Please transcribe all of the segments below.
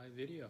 live video.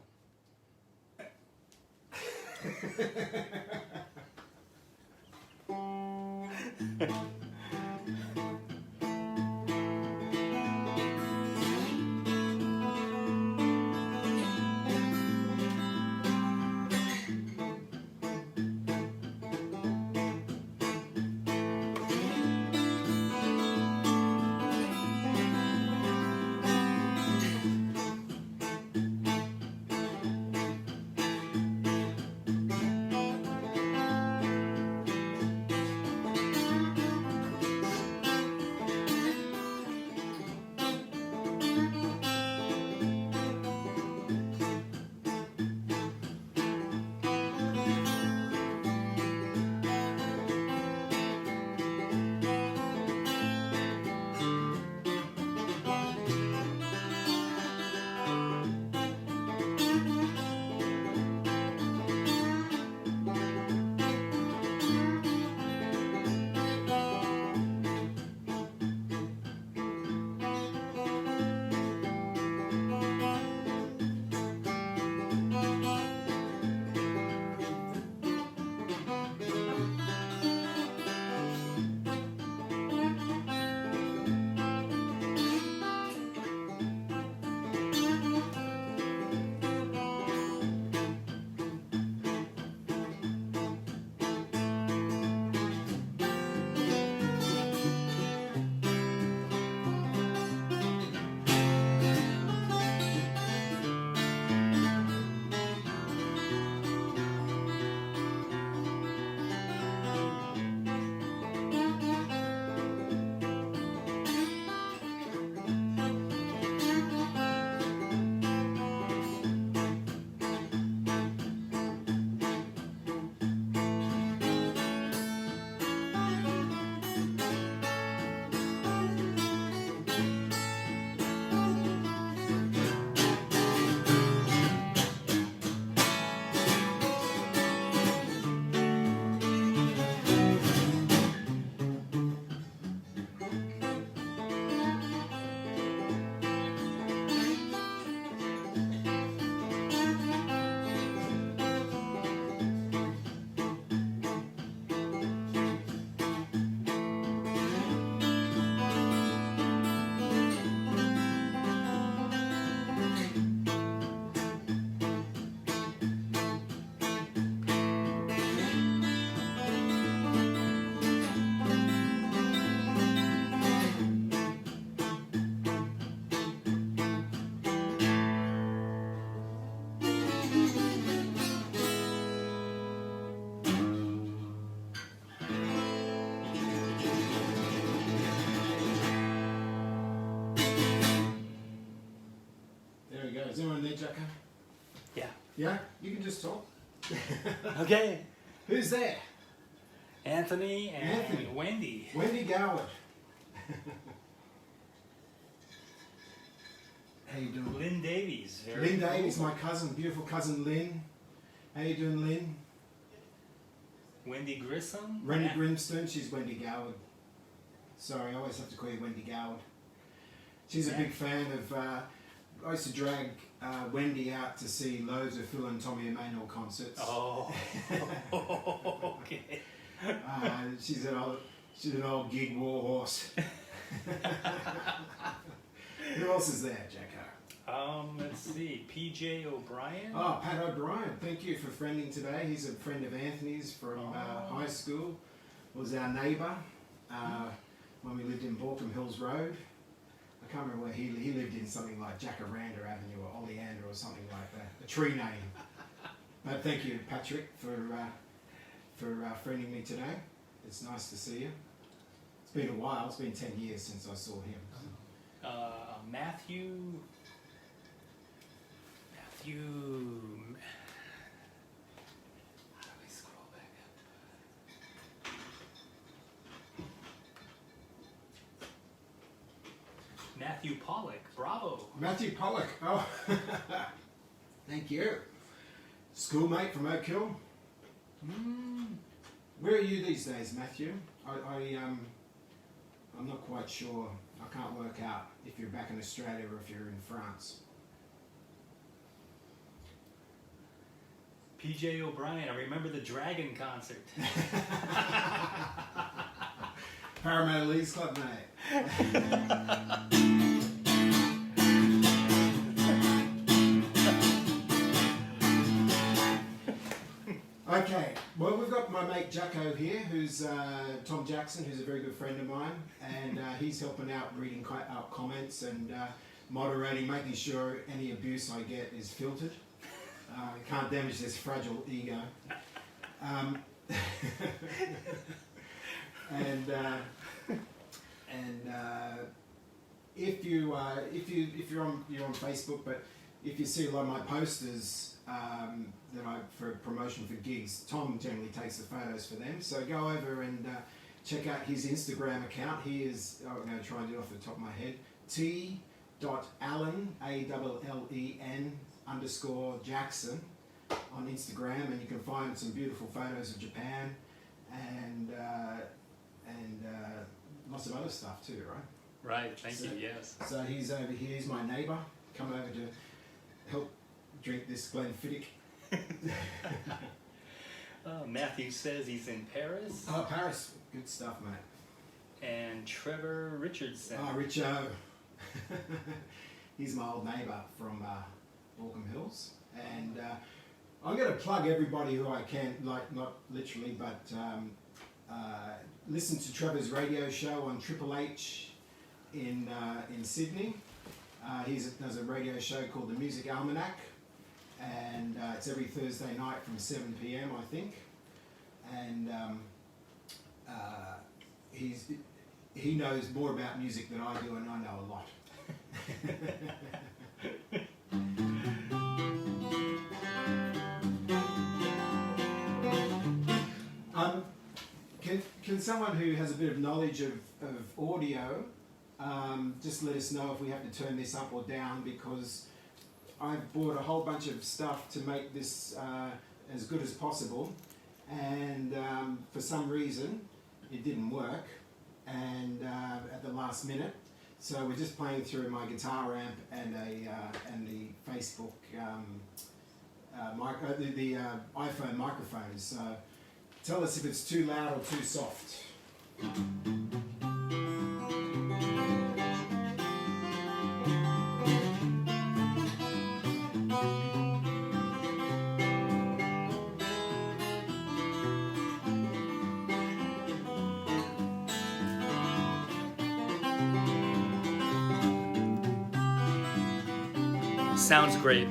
Is anyone there, Jacko? Yeah. Yeah? You can just talk. Okay. Who's there? Anthony and Anthony. Wendy. Wendy Goward. How you doing? Lynn Davies. Lynn Davies, my cousin, beautiful cousin Lynn. How you doing, Lynn? Wendy Grissom. Wendy Grimston, she's Wendy Goward. Sorry, I always have to call you Wendy Goward. She's a big fan of... I used to drag Wendy out to see loads of Phil and Tommy Emmanuel concerts. Oh, okay. She's an old gig war horse. Who else is there, Jacko? Let's see. PJ O'Brien. Oh, Pat O'Brien. Thank you for friending today. He's a friend of Anthony's from high school. Was our neighbour when we lived in Balcombe Hills Road. I can't remember where he lived in, something like Jacaranda Avenue or Oleander or something like that. A tree name. But thank you, Patrick, for friending me today. It's nice to see you. It's been a while. It's been 10 years since I saw him. Matthew. How do we scroll back up? Matthew Pollock. Bravo. Matthew Pollock. Oh, thank you. Schoolmate from Oak Hill. Where are you these days, Matthew? I'm not quite sure. I can't work out if you're back in Australia or if you're in France. PJ O'Brien, I remember the Dragon concert. Parramatta Leagues Club, mate. Okay, well, we've got my mate Jacko here, who's Tom Jackson, who's a very good friend of mine, and he's helping out reading out comments and moderating, making sure any abuse I get is filtered. Can't damage this fragile ego. If you're on Facebook, but if you see a lot of my posters for promotion for gigs, Tom generally takes the photos for them. So go over and check out his Instagram account. He is, I'm going to try and do it off the top of my head, t.allen, ALLEN_Jackson on Instagram, and you can find some beautiful photos of Japan and lots of other stuff too, right? Right, thank you, yes. So he's over here, he's my neighbour, come over to help drink this Glenfiddich. Matthew says he's in Paris. Oh, Paris, good stuff, mate. And Trevor Richardson. Oh, Richo. He's my old neighbour from Borkham Hills. And I'm going to plug everybody who I can, like not literally, but listen to Trevor's radio show on Triple H in Sydney. He does a radio show called The Music Almanac, and it's every Thursday night from 7 p.m. I think. And he knows more about music than I do, and I know a lot. Can someone who has a bit of knowledge of audio just let us know if we have to turn this up or down, because I've bought a whole bunch of stuff to make this as good as possible, and for some reason it didn't work, and at the last minute. So we're just playing through my guitar amp and the Facebook the iPhone microphones. So tell us if it's too loud or too soft. Sounds great.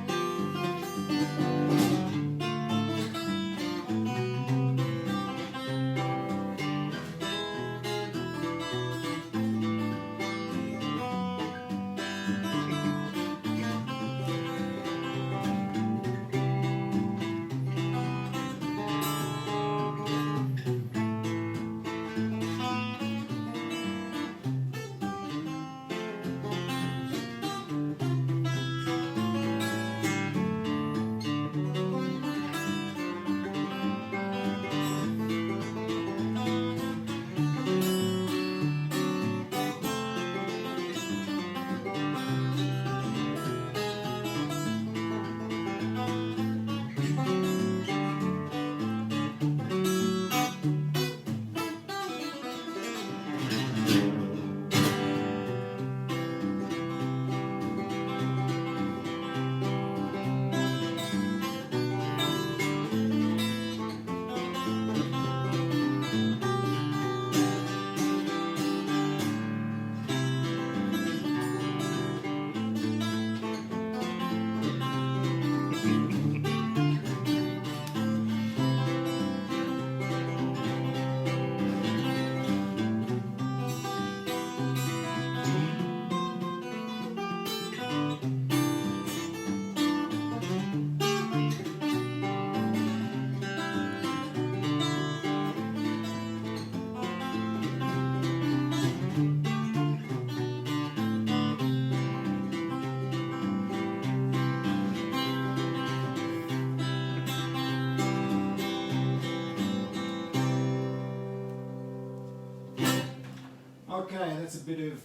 Okay, that's a bit of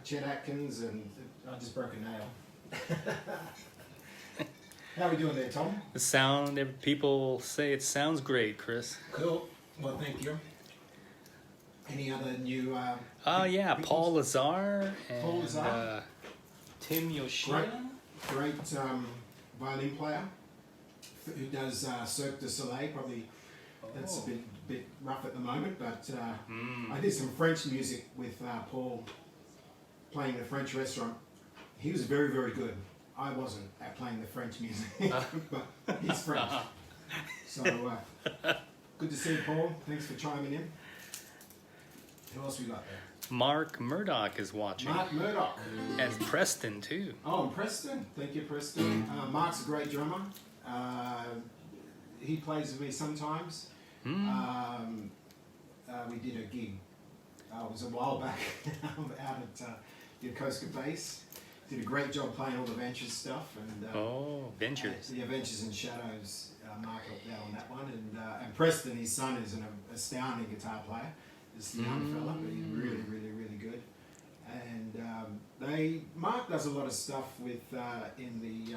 Chet Atkins, and I just broke a nail. How are we doing there, Tom? The sound, people say it sounds great, Chris. Cool. Well, thank you. Any other new... Yeah, Paul Lazar and Paul Lazar. Tim Yoshida. Great violin player who does Cirque du Soleil. Probably that's a bit rough at the moment, but I did some French music with Paul playing the French restaurant. He was very, very good. I wasn't at playing the French music, but he's French. So good to see you, Paul. Thanks for chiming in. Who else we got there? Mark Murdoch is watching. Mark Murdoch. And Preston, too. Oh, and Preston. Thank you, Preston. Mark's a great drummer. He plays with me sometimes. We did a gig. It was a while back out at Yokosuka Base. Did a great job playing all the Ventures stuff. And Ventures. Yeah, Ventures and Shadows. Mark helped out on that one. And Preston, his son, is an astounding guitar player. This young fella, but he's really, really, really good. And Mark does a lot of stuff with in the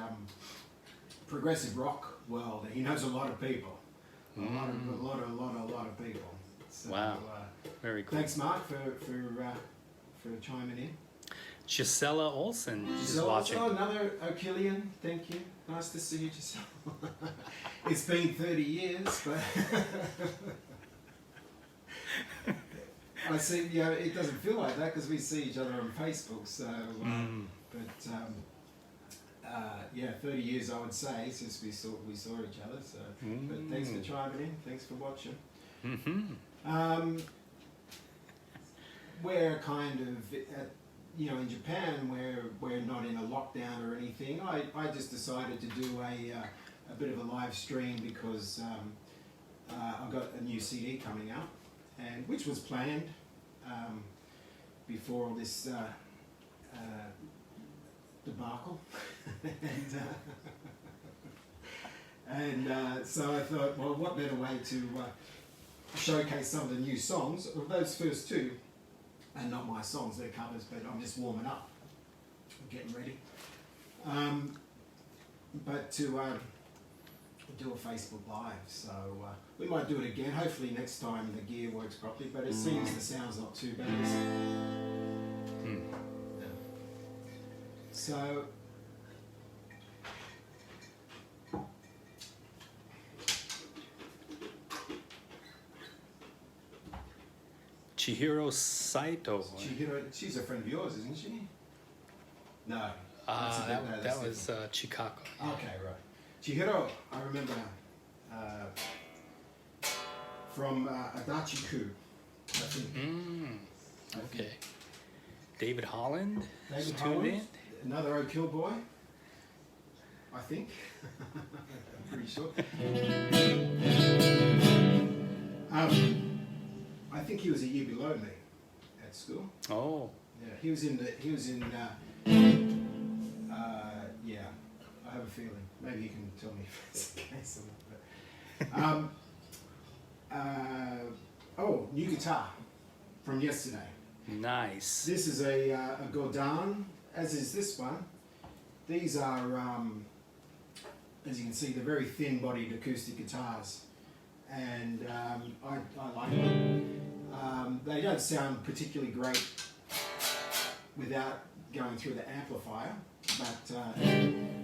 progressive rock world. He knows a lot of people, a lot of people. So, wow, very cool. Thanks, Mark, for chiming in. Gisela Olsen is watching. Oh, another O'Killian. Thank you. Nice to see you, Gisela. It's been 30 years, but. I see. Yeah, it doesn't feel like that because we see each other on Facebook. So, yeah, 30 years I would say since we saw each other. So, but thanks for chiming in. Thanks for watching. We're kind of, in Japan, we're not in a lockdown or anything. I just decided to do a bit of a live stream because I've got a new CD coming out. And which was planned before all this debacle, and so I thought, well, what better way to showcase some of the new songs? Well, those first two, and not my songs, they're covers, but I'm just warming up, getting ready. But to do a Facebook Live, so we might do it again. Hopefully next time the gear works properly, but it seems the sound's not too bad. So Chihiro Saito. Chihiro, she's a friend of yours, isn't she? No. That was Chikako. Okay, right. Chihiro, I remember from Adachi-ku, I think. Okay. David Holland is David tuned Holland, in. another O'Kill boy, I think. I'm pretty sure. I think he was a year below me at school. Oh. Yeah, he was in. Yeah, I have a feeling. Maybe you can tell me if it's the case or not. But, new guitar from yesterday. Nice. This is a Godin, as is this one. These are, as you can see, they're very thin-bodied acoustic guitars, and I like them. They don't sound particularly great without going through the amplifier, but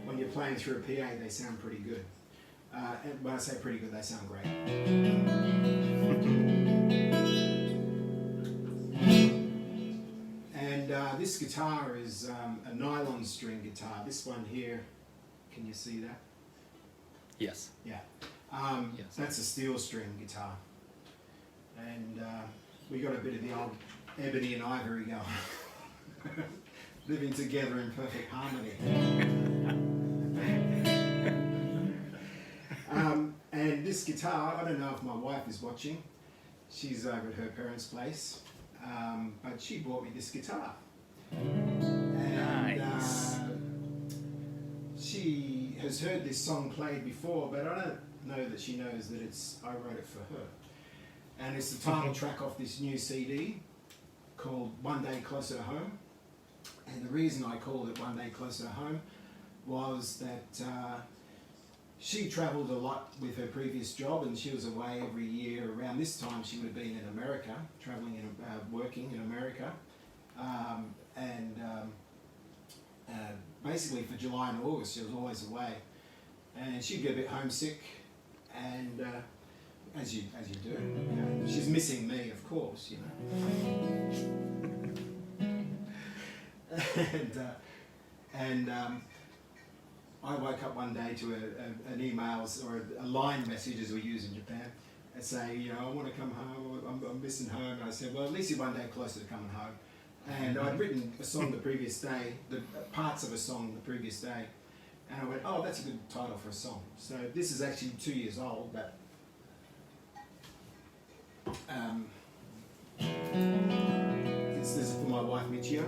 when you're playing through a PA, they sound pretty good. And when I say pretty good, they sound great. And this guitar is a nylon string guitar. This one here, can you see that? Yes. Yeah. Yes. That's a steel string guitar. And we got a bit of the old ebony and ivory going. Living together in perfect harmony. And this guitar, I don't know if my wife is watching. She's over at her parents' place. But she bought me this guitar. And, nice. She has heard this song played before, but I don't know that she knows that I wrote it for her. And it's the title track off this new CD called One Day Closer to Home. And the reason I called it One Day Closer to Home was that she travelled a lot with her previous job, and she was away every year. Around this time, she would have been in America, travelling working in America, basically for July and August, she was always away, and she'd get a bit homesick, and as you do, you know, she's missing me, of course, you know, and I woke up one day to an emails or a line message, as we use in Japan, and say, you know, I want to come home, I'm missing home. And I said, well, at least you're one day closer to coming home. And I'd written a song the previous day, the parts of a song the previous day, and I went, oh, that's a good title for a song. So this is actually 2 years old, but this is for my wife Michio.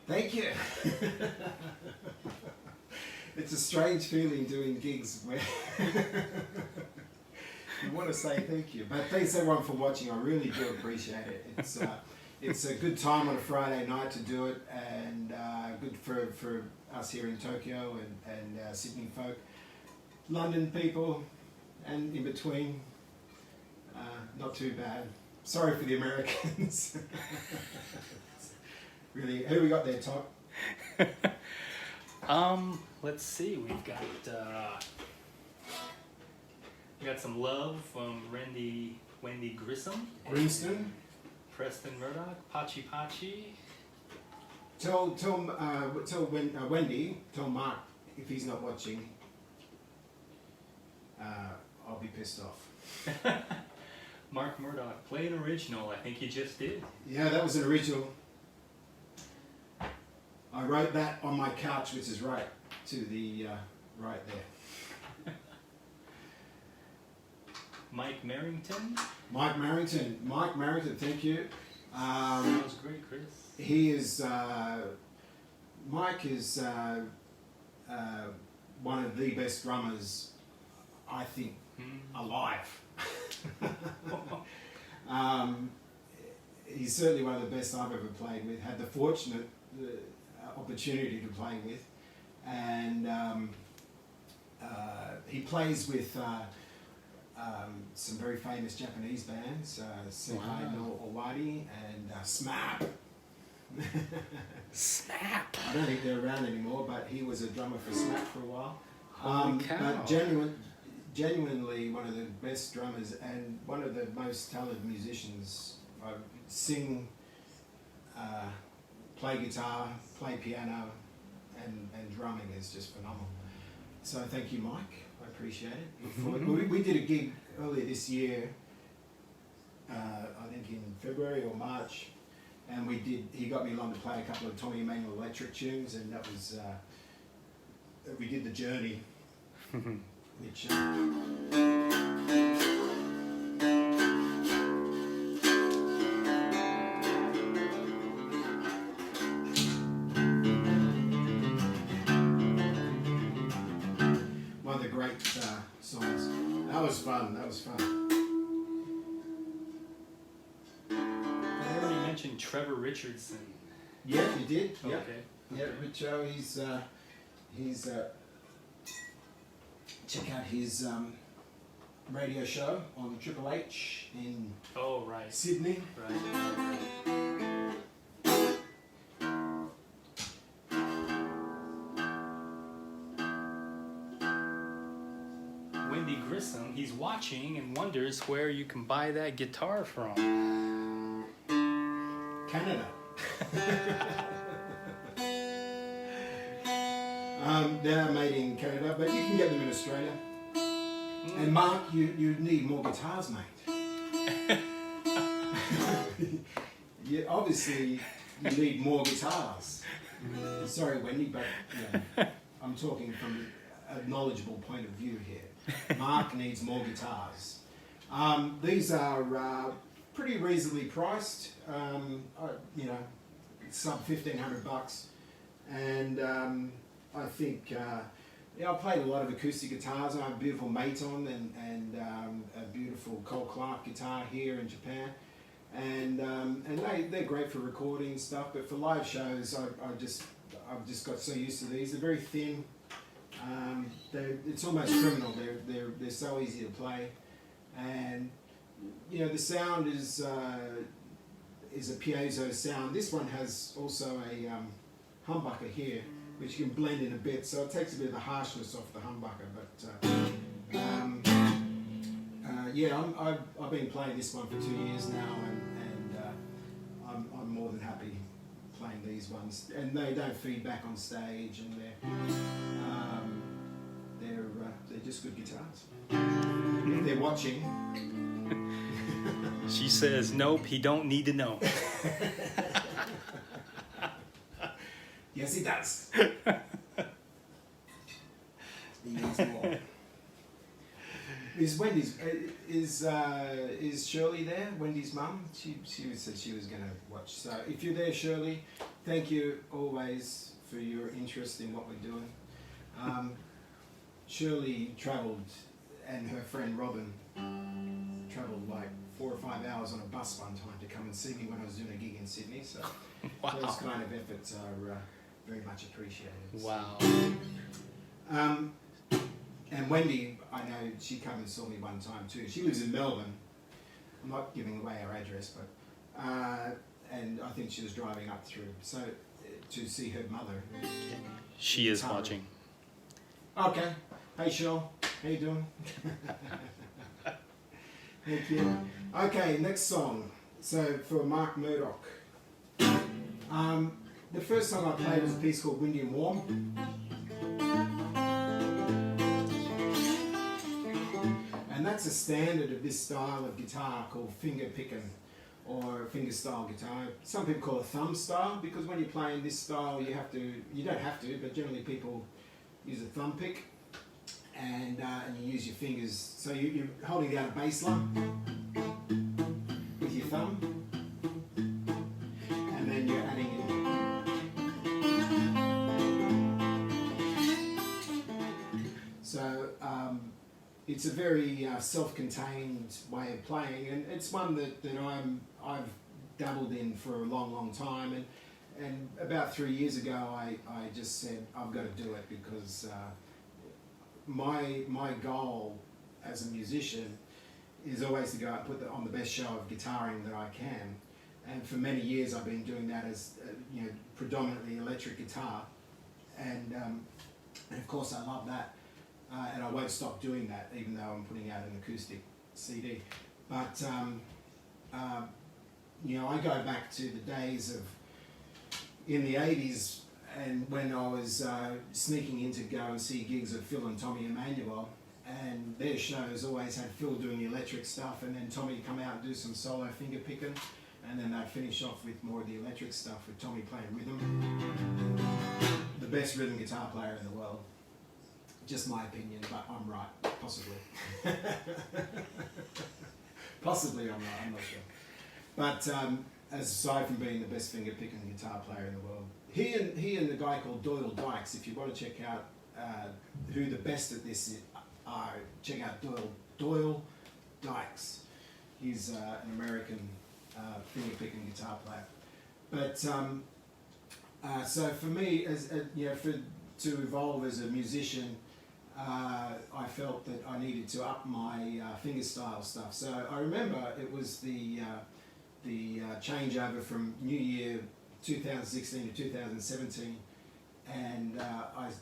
Thank you. It's a strange feeling doing gigs where you want to say thank you. But thanks everyone for watching. I really do appreciate it. It's a good time on a Friday night to do it, and good for us here in Tokyo and Sydney folk, London people, and in between. Not too bad. Sorry for the Americans. Really, who we got there, Todd? Let's see. We got some love from Wendy Grissom. Grinston. Preston Murdoch. Pachi Pachi. Tell Wendy, tell Mark if he's not watching, I'll be pissed off. Mark Murdoch, play an original. I think you just did. Yeah, that was an original. I wrote that on my couch, which is right to the right there. Mike Merrington. Mike Merrington, thank you. That was great, Chris. He is, Mike is one of the best drummers, I think, alive. He's certainly one of the best I've ever played with, had the fortunate opportunity to play with, and he plays with some very famous Japanese bands, Senkai no Owari and SMAP. Snap! I don't think they're around anymore, but he was a drummer for SMAP for a while. Holy cow. But genuinely one of the best drummers and one of the most talented musicians. Sing, play guitar, play piano, and drumming is just phenomenal. So thank you, Mike. I appreciate it. We did a gig earlier this year, I think in February or March, and he got me along to play a couple of Tommy Emmanuel Electric tunes, and that was, we did The Journey, which... one of the great songs. That was fun. I already mentioned Trevor Richardson. Yeah, you did. Okay. Yeah, Richo, he's check out his radio show on Triple H in Sydney. Right. Wendy Grissom, he's watching and wonders where you can buy that guitar from. Canada. They're made in Canada, but you can get them in Australia. And Mark, you need more guitars, mate. Obviously, you need more guitars. Sorry, Wendy, but I'm talking from a knowledgeable point of view here. Mark needs more guitars. These are pretty reasonably priced. Sub $1,500, and I think I played a lot of acoustic guitars. I have a beautiful Maton and a beautiful Cole Clark guitar here in Japan, and they're great for recording and stuff. But for live shows, I've just got so used to these. They're very thin. It's almost criminal. They're so easy to play, and the sound is a piezo sound. This one has also a humbucker here, which you can blend in a bit, so it takes a bit of the harshness off the humbucker. But I've been playing this one for 2 years now, and I'm more than happy playing these ones. And they don't feed back on stage, and they're just good guitars. If they're watching. She says, nope, he don't need to know. Yes, he does. He needs more. Is Shirley there? Wendy's mum? She said she was going to watch. So if you're there, Shirley, thank you always for your interest in what we're doing. Shirley travelled, and her friend Robin travelled like 4 or 5 hours on a bus one time to come and see me when I was doing a gig in Sydney. So those kind of efforts are very much appreciated. Wow. And Wendy, I know she came and saw me one time too. She lives in Melbourne. I'm not giving away her address, but and I think she was driving up through to see her mother. She is watching. Okay. Hey, Cheryl. How you doing? Thank you. Okay, next song. So for Mark Murdoch. The first song I played was a piece called Windy and Warm. And that's a standard of this style of guitar called finger picking or finger style guitar. Some people call it thumb style because when you're playing this style you don't have to, but generally people use a thumb pick and you use your fingers. So you're holding down a bass line with your thumb and then you're adding in. So it's a very self-contained way of playing, and it's one that I've dabbled in for a long time. And about 3 years ago, I just said I've got to do it because my goal as a musician is always to go out and put on the best show of guitaring that I can. And for many years, I've been doing that as predominantly electric guitar, and of course I love that. And I won't stop doing that, even though I'm putting out an acoustic CD. But I go back to the days of in the 80s, and when I was sneaking in to go and see gigs of Phil and Tommy Emmanuel, and their shows always had Phil doing the electric stuff, and then Tommy would come out and do some solo finger picking, and then they'd finish off with more of the electric stuff with Tommy playing rhythm. The best rhythm guitar player in the world. Just my opinion, but I'm right, possibly. Possibly I'm right, I'm not sure. But aside from being the best finger picking guitar player in the world, he and the guy called Doyle Dykes, if you want to check out who the best at this are, check out Doyle Dykes. He's an American finger picking guitar player. But so for me, to evolve as a musician, I felt that I needed to up my fingerstyle stuff. So I remember it was the changeover from New Year 2016 to 2017, and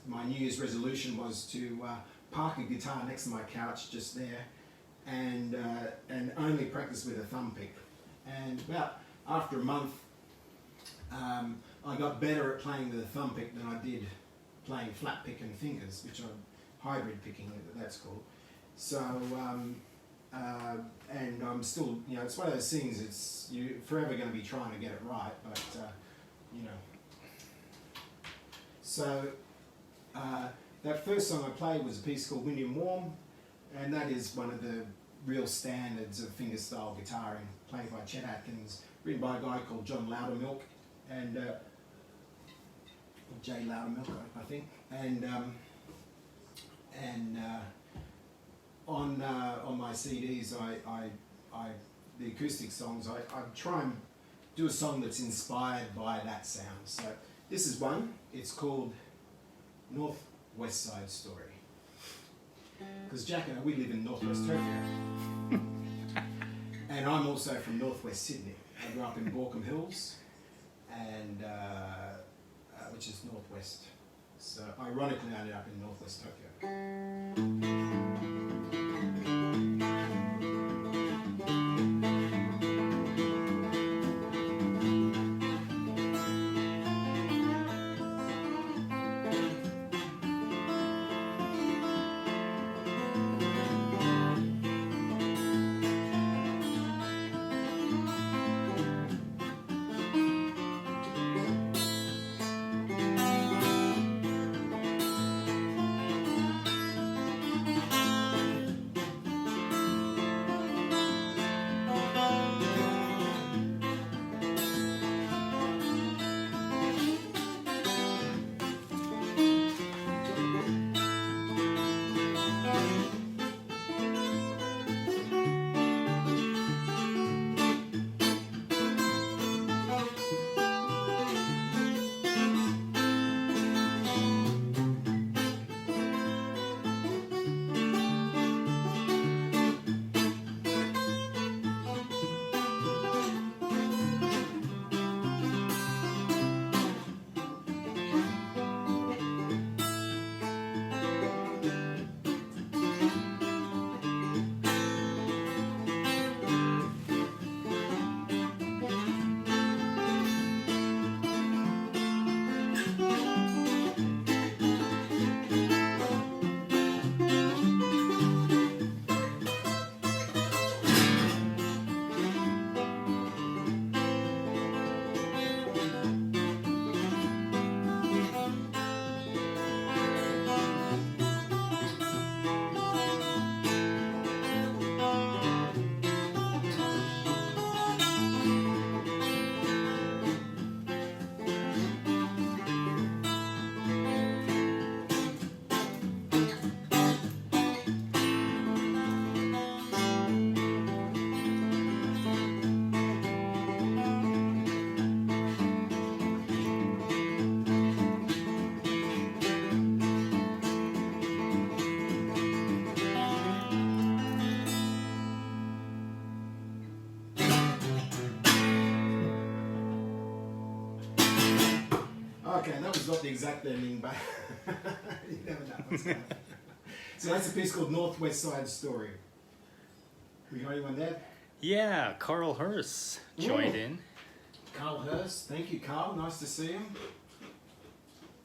my New Year's resolution was to park a guitar next to my couch just there, and only practice with a thumb pick. And about after a month, I got better at playing with a thumb pick than I did playing flat pick and fingers, which I'm hybrid picking, that's called. So, and I'm still, it's one of those things, you're forever going to be trying to get it right, but, So, that first song I played was a piece called Windy and Warm, and that is one of the real standards of fingerstyle guitaring, played by Chet Atkins, written by a guy called John Loudermilk, and Jay Loudermilk, I think, and on my CDs, the acoustic songs, I try and do a song that's inspired by that sound. So this is one. It's called Northwest Side Story. Because Jack and I, we live in Northwest Tokyo, and I'm also from Northwest Sydney. I grew up in Borkham Hills, and which is northwest. So ironically, I ended up in Northwest Tokyo. Okay, that was not the exact ending, but you never know what's going to happen. So that's a piece called Northwest Side Story. We got anyone there? Yeah, Carl Hurst joined Ooh. in. Carl Hurst. Thank you, Carl. Nice to see him.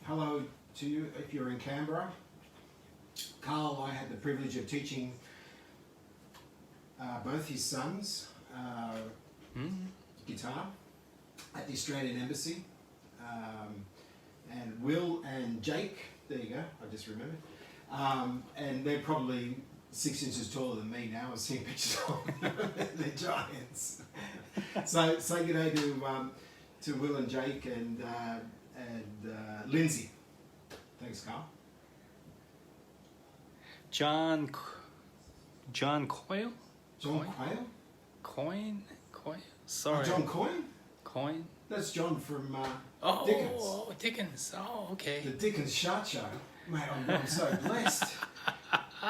Hello to you if you're in Canberra. Carl, I had the privilege of teaching both his sons guitar at the Australian Embassy. And Will and Jake, there you go, I just remembered. And they're probably 6 inches taller than me now. I've seen pictures of them. They're giants. So say good day to Will and Jake and Lindsay. Thanks, Carl. John Coyle? John Quayle? Coyne? Sorry. John Coyne? Coyne? That's John from Oh, Dickens. oh, Dickens. Oh, okay. The Dickens Shart Show. Mate, I'm so blessed.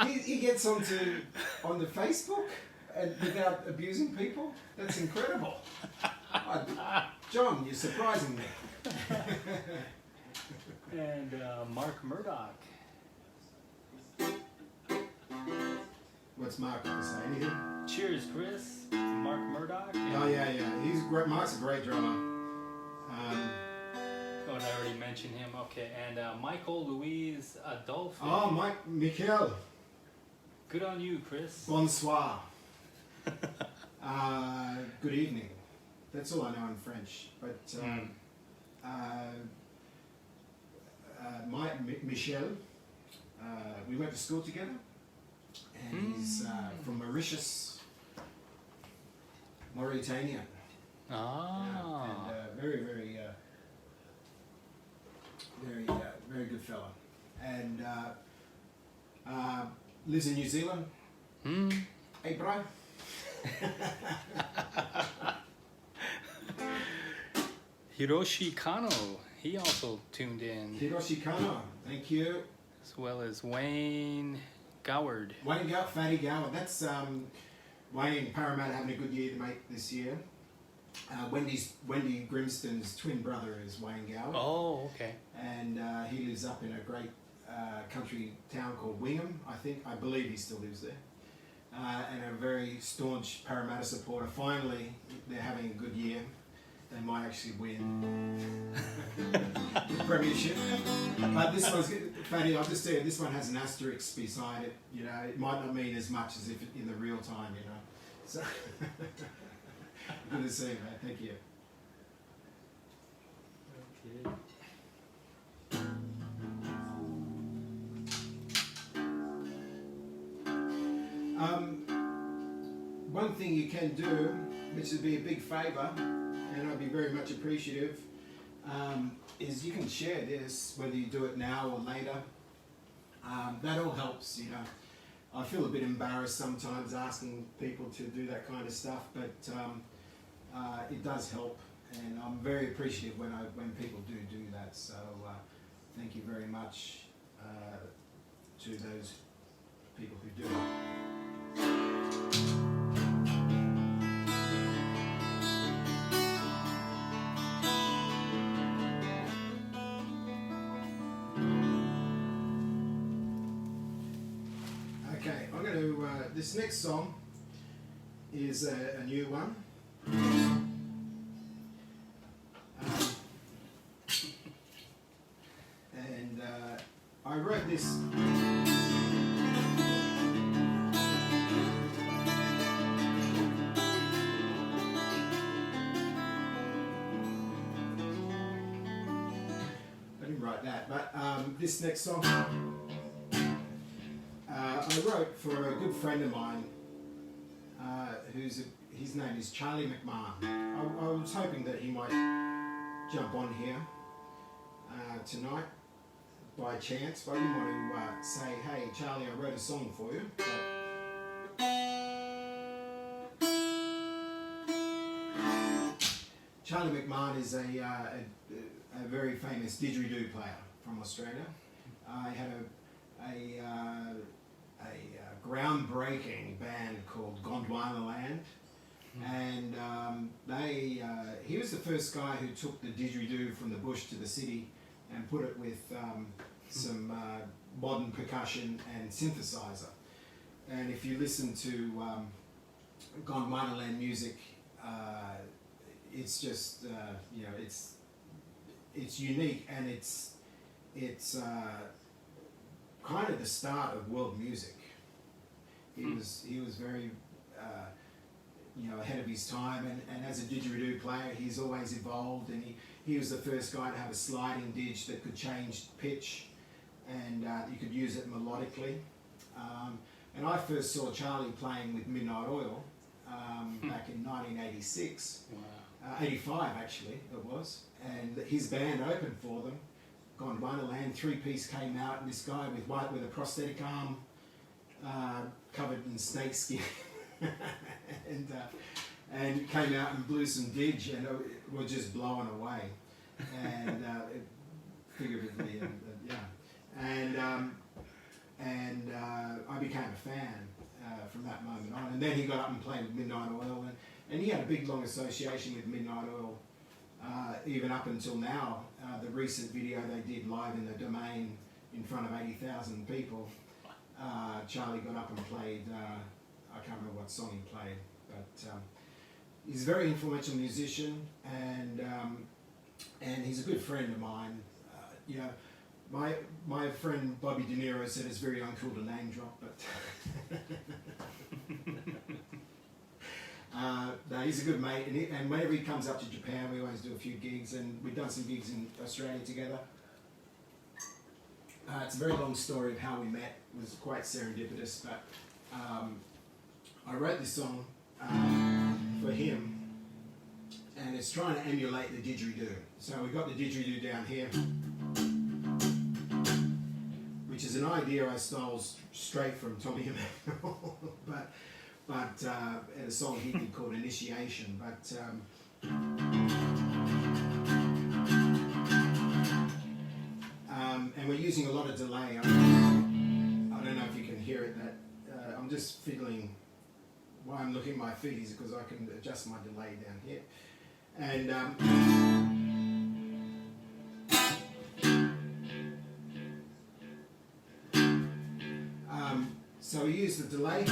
He gets on the Facebook and without abusing people. That's incredible. John, you're surprising me. And Mark Murdoch. What's Mark got to say? Anything? Cheers, Chris. Mark Murdoch. Oh yeah. He's great. Mark's a great drummer. Oh, I already mentioned him. Okay, and Michael Louise Adolphe. Oh, Michael. Good on you, Chris. Bonsoir. Good evening. That's all I know in French. But Michel, we went to school together, and he's from Mauritius, Mauritania. Ah. And very good fella. And lives in New Zealand. Hey, bro. Hiroshi Kano. He also tuned in. Hiroshi Kano. Thank you. As well as Wayne Goward. Fatty Goward. That's Wayne Parramatta having a good year to make this year. Wendy Grimston's twin brother is Wayne Goward. Oh, okay. And he lives up in a great country town called Wingham, I believe he still lives there. And a very staunch Parramatta supporter. Finally, they're having a good year. They might actually win the premiership. But this one's good. Fatty, I'll just tell you, this one has an asterisk beside it. You know, it might not mean as much as if in the real time, you know. So good to see you, mate. Thank you. Okay. One thing you can do, which would be a big favour, and I'd be very much appreciative, is you can share this, whether you do it now or later. That all helps, you know. I feel a bit embarrassed sometimes asking people to do that kind of stuff, but it does help, and I'm very appreciative when people do that. So thank you very much to those people who do it. Okay, I'm going to, this next song is a new one. And I wrote this. I didn't write that, but this next song I wrote for a good friend of mine his name is Charlie McMahon. I was hoping that he might jump on here tonight by chance, but I didn't want to say, hey Charlie, I wrote a song for you. Charlie McMahon is a very famous didgeridoo player from Australia. He had a groundbreaking band called Gondwana, and he was the first guy who took the didgeridoo from the bush to the city and put it with some modern percussion and synthesizer. And if you listen to Gondwanaland music, it's just you know, it's unique, and it's kind of the start of world music. He was very you know, ahead of his time, and as a didgeridoo player, he's always evolved, and he was the first guy to have a sliding didge that could change pitch, and you could use it melodically. And I first saw Charlie playing with Midnight Oil back in 1986. Wow. 85 actually it was, and his band opened for them. Gondwanaland, three-piece came out, and this guy with a prosthetic arm covered in snakeskin and came out and blew some didge, and were just blown away, and figuratively, and I became a fan from that moment on. And then he got up and played with Midnight Oil, and he had a big long association with Midnight Oil, even up until now. The recent video they did live in the Domain in front of 80,000 people, Charlie got up and played, I can't remember what song he played, but he's a very influential musician, and he's a good friend of mine. You know, my friend Bobby De Niro said it's very uncool to name drop, but no, he's a good mate, and whenever he comes up to Japan, we always do a few gigs, and we've done some gigs in Australia together. It's a very long story of how we met. It was quite serendipitous, but I wrote this song for him, and it's trying to emulate the didgeridoo. So we've got the didgeridoo down here, which is an idea I stole straight from Tommy Emmanuel, but a song he did called Initiation. But and we're using a lot of delay. I don't know if you can hear it. That I'm just fiddling. Why I'm looking at my feet is because I can adjust my delay down here, and so we use the delay.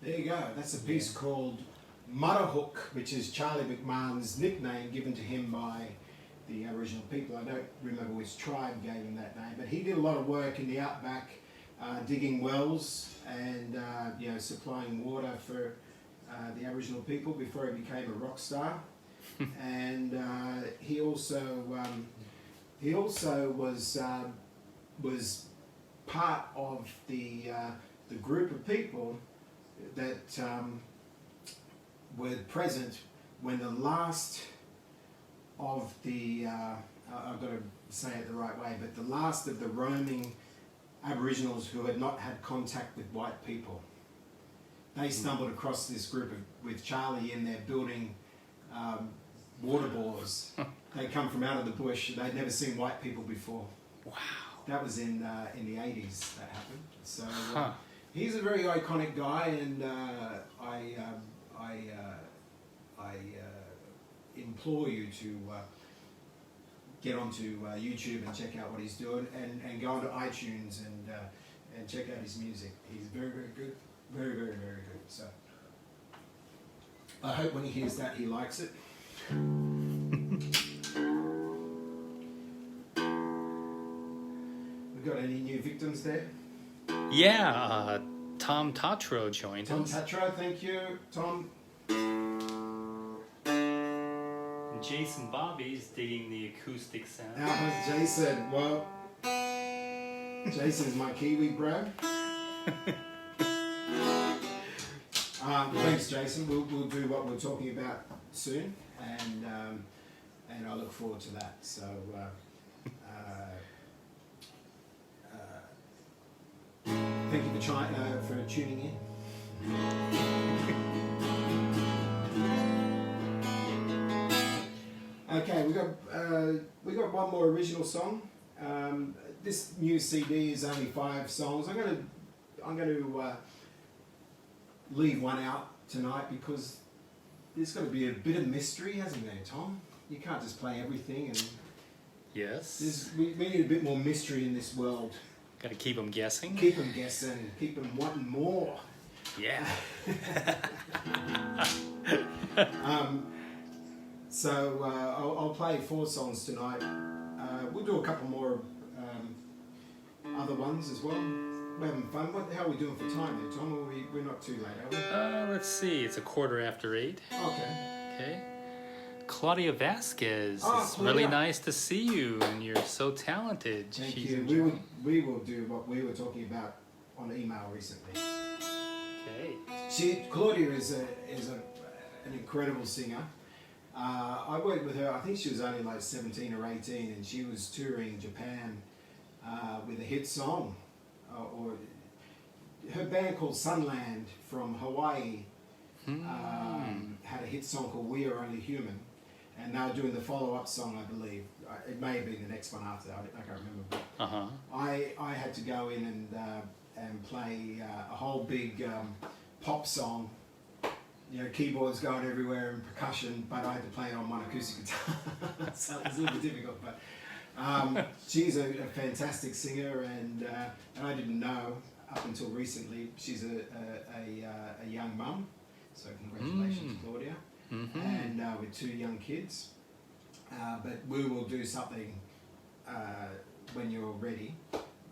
There you go. That's a piece called Mudderhook, which is Charlie McMahon's nickname given to him by the Aboriginal people. I don't remember which tribe gave him that name, but he did a lot of work in the outback, digging wells and supplying water for the Aboriginal people before he became a rock star. And he also was part of the group of people that were present when the last of the I've got to say it the right way, but the last of the roaming Aboriginals who had not had contact with white people. They stumbled across this group with Charlie in there building water bores. They come from out of the bush. They'd never seen white people before. Wow. That was in the 80s that happened. So he's a very iconic guy, and I implore you to get onto YouTube and check out what he's doing, and go onto iTunes and check out his music. He's very, very good. Very, very, very good. So I hope when he hears that he likes it. We got any new victims there? Yeah, Tom Tatro joined Tom us. Tatro, thank you, Tom. And Jason Bobby's digging the acoustic sound. How's Jason? Well, Jason's my Kiwi bro. Thanks, Jason. We'll do what we're talking about soon, and I look forward to that. So thank you for tuning in. Okay, we got one more original song. This new CD is only 5 songs. I'm going to leave one out tonight because there's got to be a bit of mystery, hasn't there, Tom? You can't just play everything, and Yes. we need a bit more mystery in this world. Got to keep them guessing. Keep them guessing, keep them wanting more. Yeah. So I'll play 4 songs tonight. We'll do a couple more other ones as well. We're having fun. How are we doing for time there, Tom? We're not too late, are we? Let's see. It's 8:15. Okay. Okay. Claudia Vasquez. Oh, It's Claudia. really nice to see you, and you're so talented. Thank She's you. enjoying- We will do what we were talking about on email recently. Okay. Claudia is an incredible singer. I worked with her. I think she was only like 17 or 18, and she was touring Japan with a hit song. Or her band called Sunland from Hawaii had a hit song called "We Are Only Human," and they were doing the follow-up song, I believe. It may have been the next one after that. I can't remember. But I had to go in and play a whole big pop song. You know, keyboards going everywhere and percussion, but I had to play it on one acoustic guitar, so it was a little bit difficult. But she's a fantastic singer, and I didn't know up until recently she's a young mum. So congratulations, Claudia, and with 2 young kids. But we will do something when you're ready.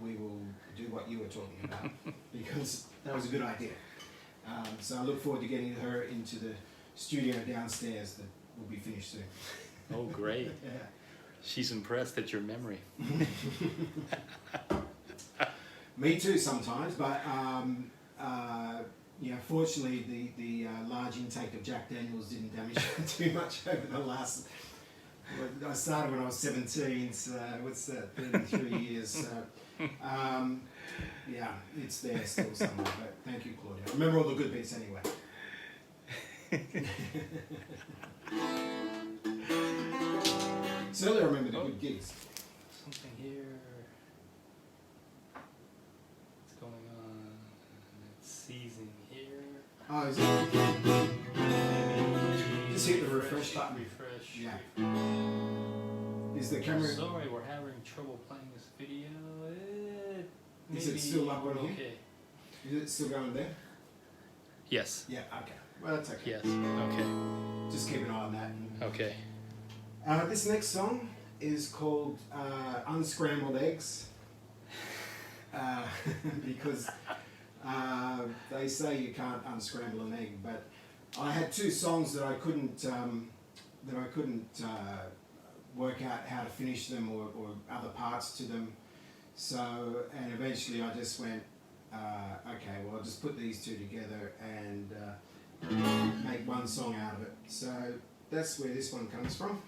We will do what you were talking about because that was a good idea. So I look forward to getting her into the studio downstairs that will be finished soon. Oh, great. Yeah. She's impressed at your memory. Me too sometimes, but fortunately the large intake of Jack Daniels didn't damage her too much over the last. I started when I was 17, so what's that? 33 years. So, yeah, it's there still somewhere. But thank you, Claudia. Remember all the good bits anyway. Certainly remember the good gigs. Something here. What's going on? It's seizing here. Oh, is it? Just hit the refresh button. Refresh. Yeah. Is the camera? Sorry, we're having trouble playing this video. Is it still up on here? Okay. Is it still going there? Yes. Yeah, okay. Well, that's okay. Yes. Okay. Just keep an eye on that. Okay. This next song is called Unscrambled Eggs. Because they say you can't unscramble an egg, but I had two songs that I couldn't work out how to finish them or other parts to them. So, and eventually I just went, okay, well I'll just put these two together and make one song out of it. So that's where this one comes from.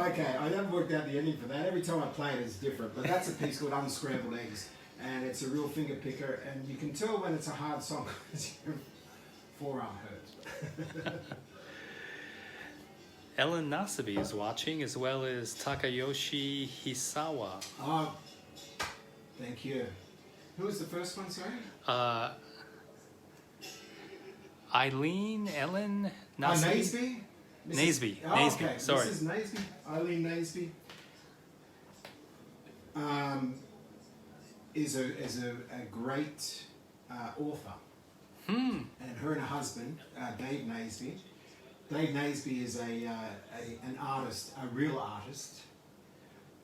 Okay, I haven't worked out the ending for that. Every time I play it, it's different. But that's a piece called Unscrambled Eggs, and it's a real finger picker. And you can tell when it's a hard song because your forearm hurts. Ellen Nasabi is watching, as well as Takayoshi Hisawa. Oh, thank you. Who was the first one, sorry? Ellen Nasabi. Naseby? Naseby. Oh, Naseby. okay. Sorry. Mrs. Naseby, Eileen Naseby, is a great author. And her and her husband, Dave Naseby. Dave Naseby is an artist, a real artist,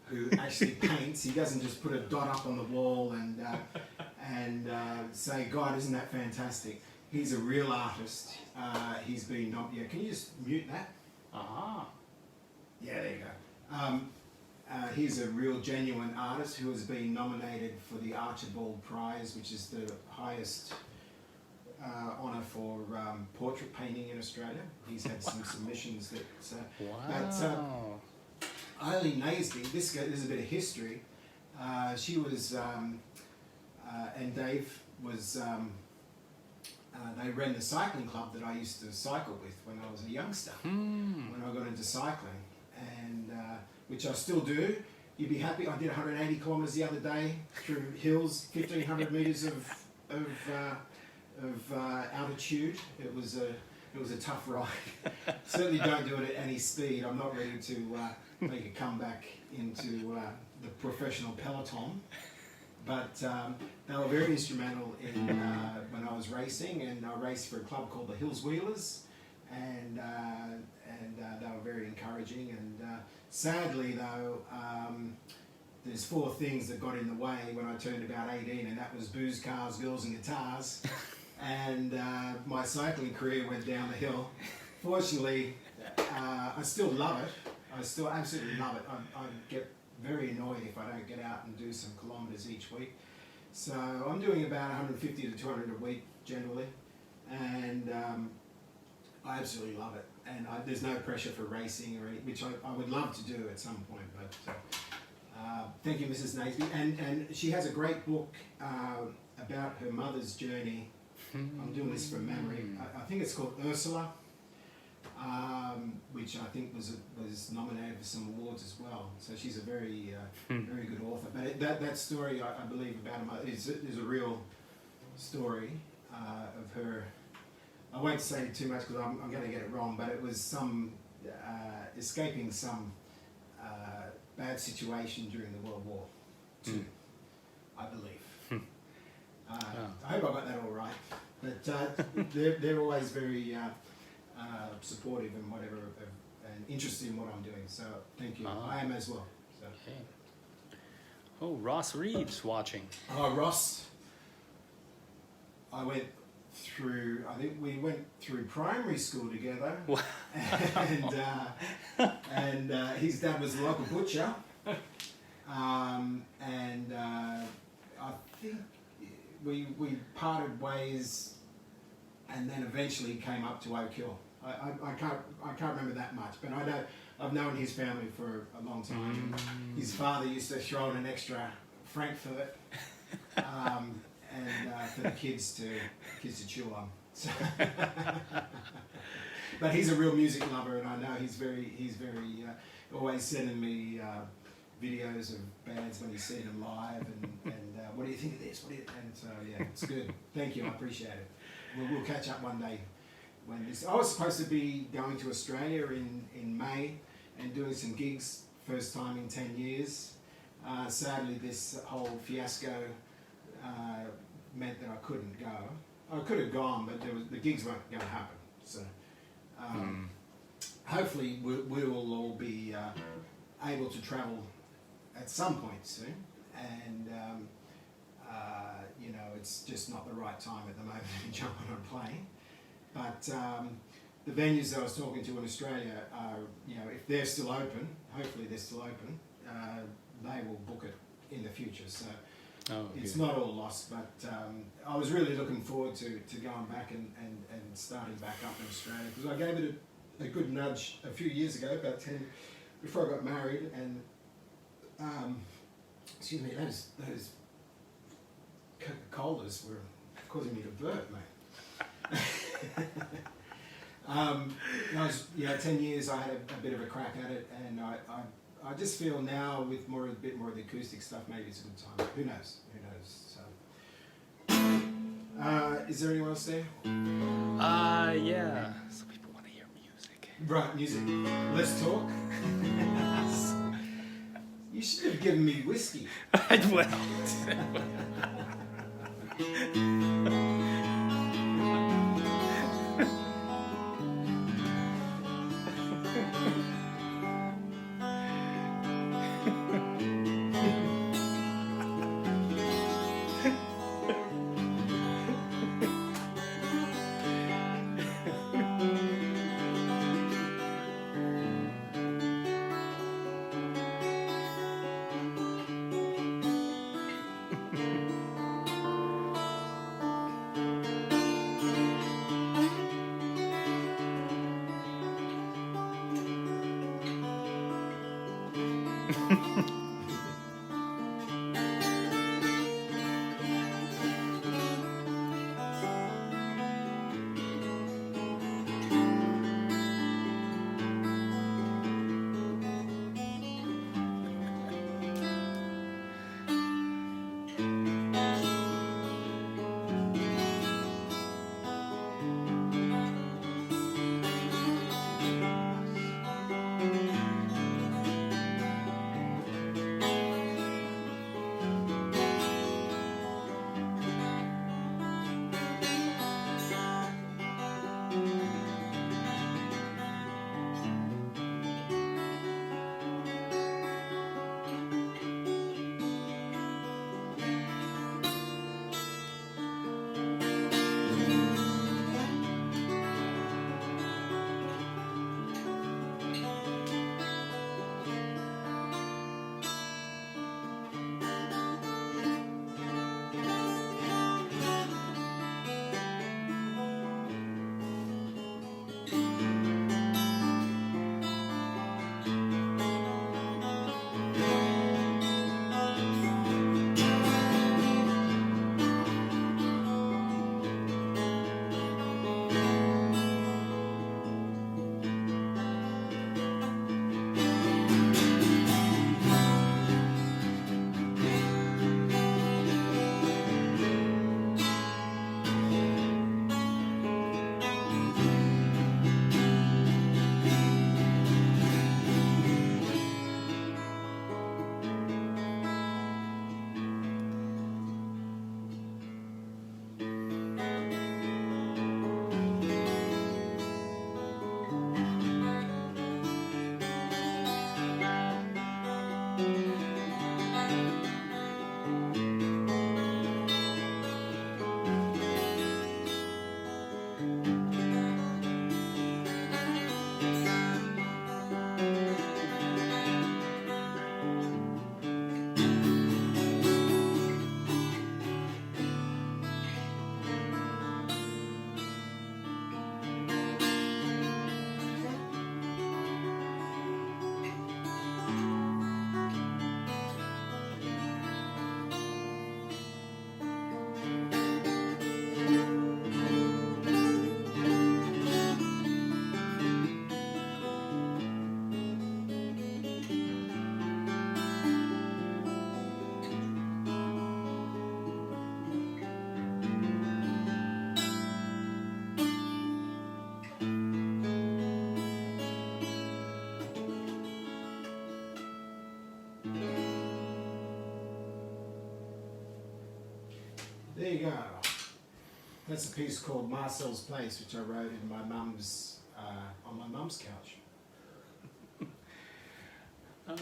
who actually paints. He doesn't just put a dot up on the wall and say, "God, isn't that fantastic?" He's a real artist. He's been yeah. Can you just mute that? Uh-huh. Yeah, there He's a real genuine artist who has been nominated for the Archibald Prize, which is the highest honour for portrait painting in Australia. He's had some submissions that... Wow. Eileen Naseby, this is a bit of history. She was... and Dave was... they ran the cycling club that I used to cycle with when I was a youngster, when I got into cycling, and which I still do. You'd be happy. I did 180 kilometres the other day through hills, 1,500 metres of altitude. It was a tough ride. Certainly don't do it at any speed. I'm not ready to make a comeback into the professional peloton. But they were very instrumental in when I was racing, and I raced for a club called the Hills Wheelers, and they were very encouraging. And sadly, though, there's 4 things that got in the way when I turned about 18, and that was booze, cars, girls, and guitars. And my cycling career went down the hill. Fortunately, I still love it. I still absolutely love it. I get very annoyed if I don't get out and do some kilometres each week. So I'm doing about 150 to 200 a week generally, and I absolutely love it. And there's no pressure for racing or anything, which I would love to do at some point. But thank you, Mrs. Naseby. And she has a great book about her mother's journey. I'm doing this from memory. I think it's called Ursula. Which I think was nominated for some awards as well. So she's a very very good author. But that story, I believe, about her mother is a real story of her. I won't say too much because I'm going to get it wrong, but it was some escaping some bad situation during the World War II, I believe. I hope I got that all right. But they're always very supportive and whatever, and interested in what I'm doing. So thank you. I am as well. So. Okay. Oh, Ross Reed's watching. Oh, Ross. I think we went through primary school together. and his dad was a local butcher. And I think we parted ways, and then eventually came up to Oak Hill. I can't remember that much, but I know I've known his family for a long time. His father used to throw in an extra Frankfurt, and for the kids to chew on. So but he's a real music lover, and I know he's very always sending me videos of bands when he's seen them live, and what do you think of this? And so yeah, it's good. Thank you, I appreciate it. We'll catch up one day. I was supposed to be going to Australia in May and doing some gigs, first time in 10 years. Sadly, this whole fiasco meant that I couldn't go. I could have gone, but the gigs weren't going to happen. So hopefully we will all be able to travel at some point soon. And it's just not the right time at the moment to jump on a plane. But the venues that I was talking to in Australia are, if they're still open, hopefully they're still open, they will book it in the future. So it's not all lost, but I was really looking forward to going back and starting back up in Australia, because I gave it a good nudge a few years ago, about 10, before I got married, and excuse me, those Coca-Colas were causing me to burp, mate. 10 years I had a bit of a crack at it, and I just feel now with a bit more of the acoustic stuff, maybe it's a good time. Who knows? So, is there anyone else there? Yeah. Some people want to hear music. Right, music. Let's talk. You should have given me whiskey. Well. There you go. That's a piece called Marcel's Place, which I wrote in my mum's on my mum's couch.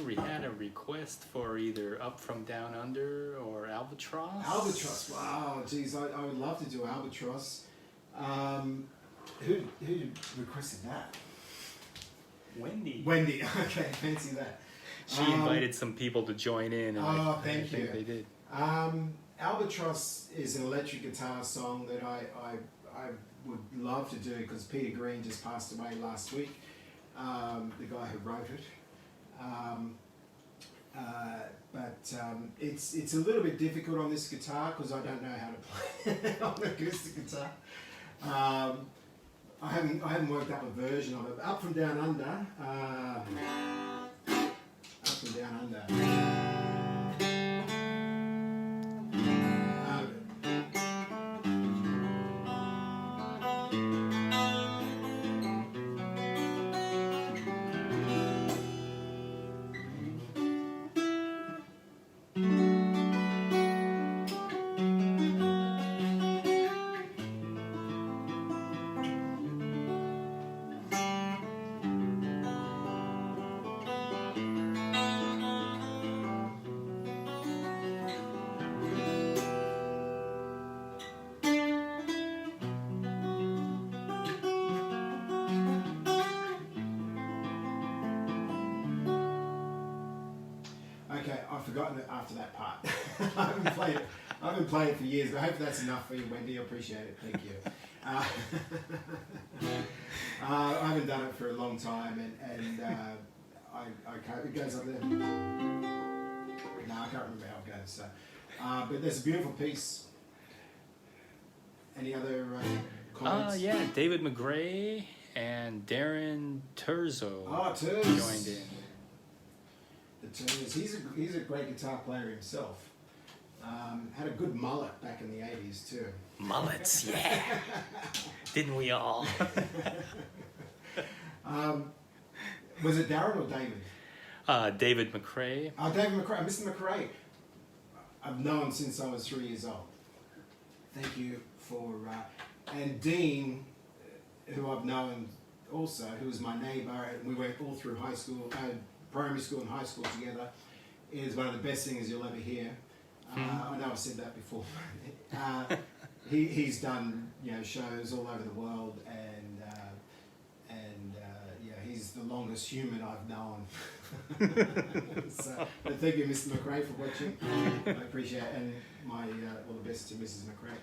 We had a request for either Up From Down Under or Albatross. Albatross. Wow, geez, I would love to do Albatross. Who requested that? Wendy. Wendy. Okay, fancy that. She invited some people to join in. And I thank think you. they did. Albatross is an electric guitar song that I would love to do because Peter Green just passed away last week, the guy who wrote it. But it's a little bit difficult on this guitar because I don't know how to play it on the acoustic guitar. I haven't worked up a version of it. Up From Down Under. Up From Down Under. Okay, I've forgotten it after that part. I haven't played it for years, but I hope that's enough for you, Wendy. I appreciate it. Thank you. I haven't done it for a long time, and I can't, it goes up there. No, I can't remember how it goes. So, but there's a beautiful piece. Any other comments? Yeah, David McGray and Darren Turzo Turs joined in. The Turs, he's a great guitar player himself. Had a good mullet back in the 80s too. Mullets, yeah. Didn't we all? Was it Darren or David? David McRae. Oh, David McRae, Mr. McRae. I've known since I was 3 years old. Thank you for, and Dean, who I've known also, who was my neighbour, and we went all through high school, primary school and high school together, is one of the best singers you'll ever hear. I know I've said that before. He's done shows all over the world, and yeah, he's the longest human I've known. So, but thank you, Mr. McRae, for watching. I appreciate it, and my all the best to Mrs. McRae.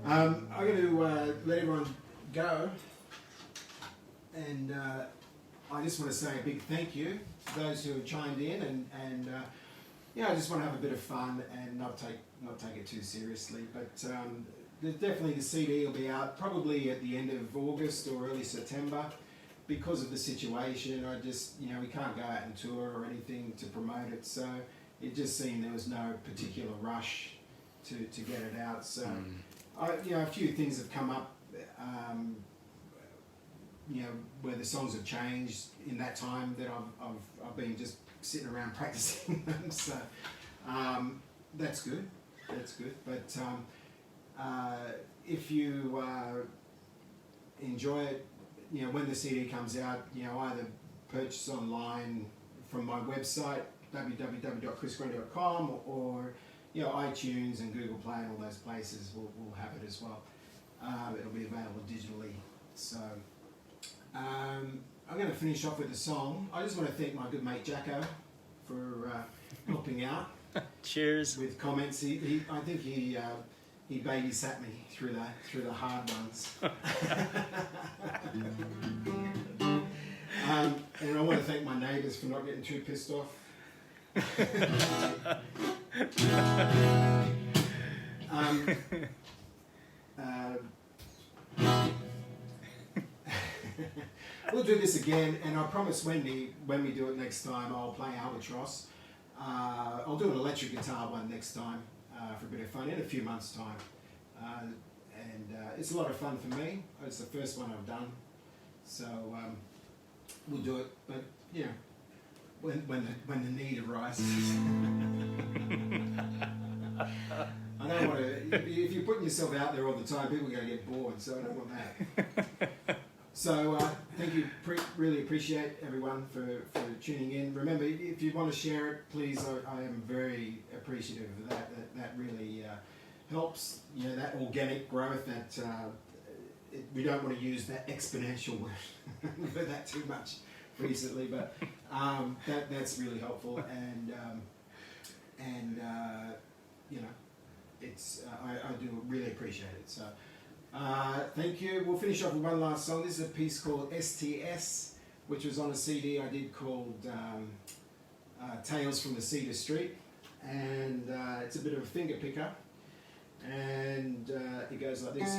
I'm going to let everyone go, and I just want to say a big thank you to those who have chimed in, and I just want to have a bit of fun and not take it too seriously. But definitely the CD will be out probably at the end of August or early September. Because of the situation, I just, we can't go out and tour or anything to promote it, so it just seemed there was no particular rush to get it out. So, a few things have come up, where the songs have changed in that time that I've been just sitting around practicing them. So that's good. That's good. But if you enjoy it, when the CD comes out, either purchase online from my website, www.chrisgrundy.com, or iTunes and Google Play and all those places will have it as well. It'll be available digitally. So I'm going to finish off with a song. I just want to thank my good mate Jacko for helping out. Cheers. With comments. I think he babysat me through the hard ones. And I want to thank my neighbours for not getting too pissed off. We'll do this again, and I promise Wendy, when we do it next time, I'll play Albatross. I'll do an electric guitar one next time for a bit of fun in a few months' time. And it's a lot of fun for me. It's the first one I've done. So we'll do it, but when the need arises. I don't want to, if you're putting yourself out there all the time, people are going to get bored, so I don't want that. So thank you, really appreciate everyone for tuning in. Remember, if you want to share it, please, I am very appreciative of that. That really helps, that organic growth, that we don't want to use that exponential word for that too much recently, but that's really helpful, and it's I do really appreciate it. So thank you. We'll finish off with one last song. This is a piece called STS, which was on a CD I did called Tales from the Cedar Street, and it's a bit of a finger picker, and it goes like this.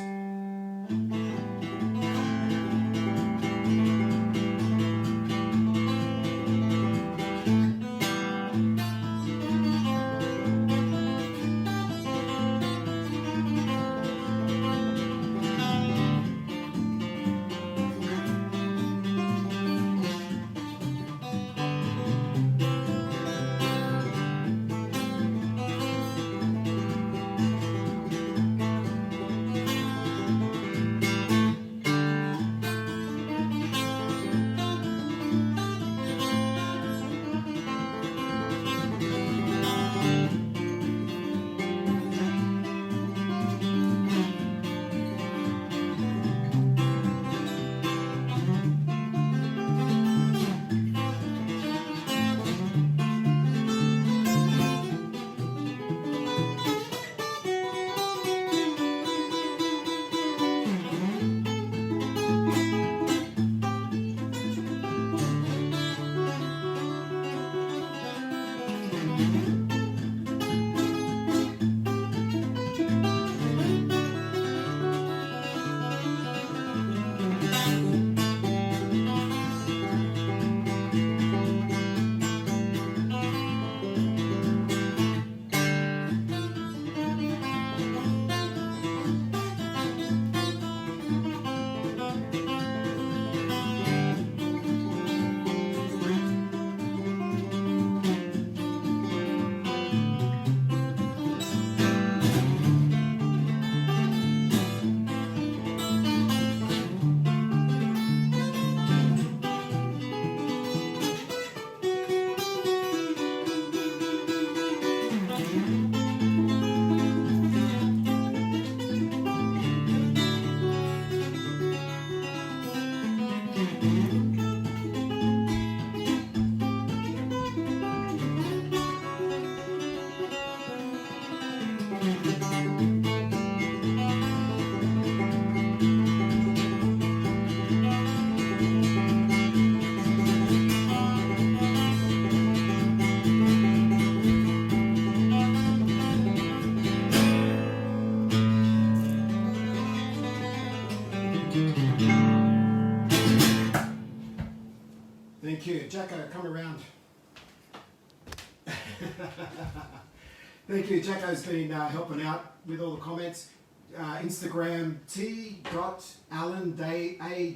Thank you. Jacko's been helping out with all the comments. Instagram t.allen, A-L-L-E-N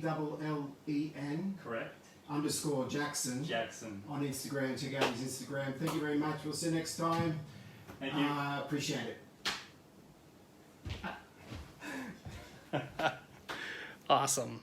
Correct. _Jackson. Jackson. On Instagram. Check out his Instagram. Thank you very much. We'll see you next time. Thank you. Appreciate it. Awesome.